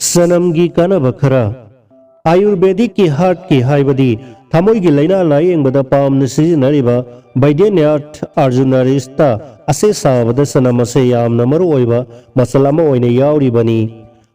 सनमगी कानब खरा आयुर्वेदिक की हार्ट की हाइबदी थमोई की लैना लायेंबदा पामन सिजिनरिबा वैद्यनाथ अर्जुनरिस्ता असे साबदा सनम असे यामना मरुओइबा मसल अमा ओइना याउरिबनी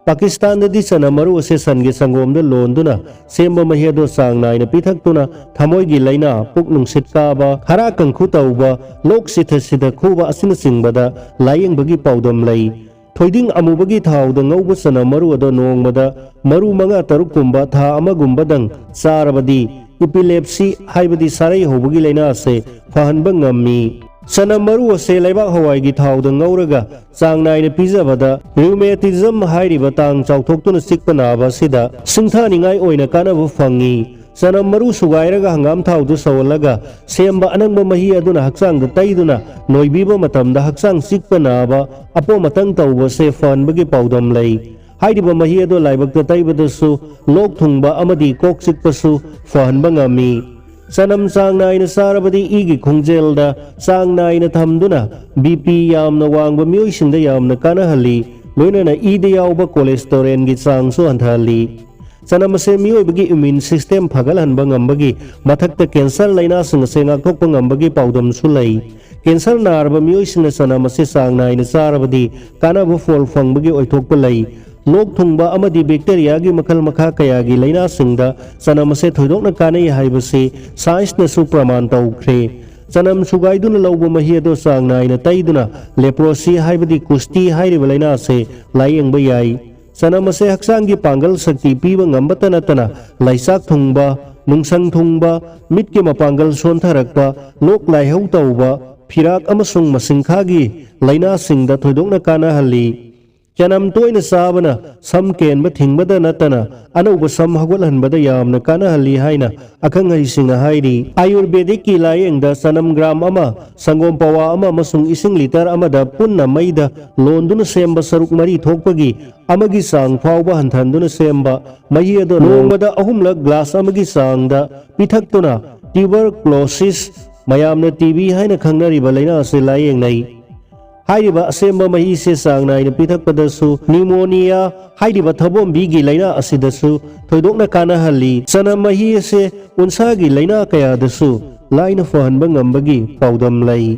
पाकिस्तान दि सनम मरु असे सनगे संगोमदा लोंदुना सेंबा महियादो सांग नायना पिथक्तुना थमोई की लैना पुक नुंसित काबा खरा कंखु तौबा लोक सिथा सिथा खुबा असिन सिंगबदा लायेंबगी पौदम लई थोइदिंग अमुबगी थाउदा ngौबा सनम मरु अदो नोंगमदा मरु मंगा तरुक कुंबा था अमगुंबदंग सारबदी इपिलेप्सी हाइबदी सारै होबगी लैना असे फहनबा ngami सनम मरु असे लैबाक हवाईगी थाउदा ngौरगा चांग नायना पिजबदा रूमेटिज्म हाइरिबा तांग चाउथोक्तुना सिकपा नाबा सिदा सिंथानिंगाई ओइना कानबा फंगी सनम मरु सुगाइरगा हंगाम थाउदु सवलगा सेंबा अनंगबा मही अदुना हक्सांग तैदुना नोइबीबा मतमदा हक्सांग सिकपा नाबा अपो मतंग तौबा से फहनबगी पौदम लई हाइरिबा मही अदो लाइबक्ता तैबदसु लोक थुंगबा अमदी कोक सिकपसु फहनबा ngami सनम चांग नायना सारबदी इगी खुंगजेलदा चांग नायना थमदुना बीपी यामना वांगबा मियोइसिंदा यामना कानहली लोइनाना ईदा यावबा कोलेस्टेरोलगी चांगसु हंथहली सनम से मियोइबगी इम्यून सिस्टम फगलहनबा ngambagi मथक्ता कैंसर लाइनासिंग से ngakthokpa ngambagi पाउदमसु लई कैंसर नारबा मियोइसिंना सनम से चांग नायना सारबदी कानबा फल फंगबगी ओइथोकपा लई लोक थुंगबा अमदी बैक्टीरिया की मखल मखा कया की लैना सिंगदा सनम से थोइदोकना कानै हाइबसे साइंसनसु प्रमाण तौख्रे सनम सुगाइदुना लौबा मही अदो चांग नायना तैदुना लेप्रोसी हाइबदी कुष्टी हाइरिबा लैना से लायेंबा याई सनम से हक्सांगी पांगल शक्ति पीबा ngambata नतना लाइसाक थुंगबा नुंसंग थुंगबा मिट के मपांगल सोनथरकबा लोक लाइहौ तौबा फिराक अमसुंग मसिंखागी लैना सिंगदा थोइदोकना कानहली चनम तोयना साबना सम केनबा थिंगबदा नतना अनौबा सम हगोलहनबदा यामना कानहली हाइना अखंग हरिसिंग हाइरी आयुर्वेदिक की लायेंगदा सनम ग्राम अमा संगोम पवा अमा मसुंग इसिंग लिटर अमदा पुन्ना मैदा लोंदुना सेंबा सरुक मरी थोकपगी अमगी सांग फावबा हंथनदुना सेंबा मही अदो नोंगबदा अहुमलक ग्लास अमगी सांगदा पिथक्तुना ट्यूबरक्लोसिस मयामना टीबी हाइना खंगनरिबा लैना असे लायेंगनाई हाइरिबा असेंबा मही से चांग नायना पिथक्पदसु न्यूमोनिया हाइरिबा थबोंबीगी लैना असिदसु थोइदोकना कानहली सनम मही से उनसागी लैना कयादसु लाइना फहनबा ngambagi पाउदम लई।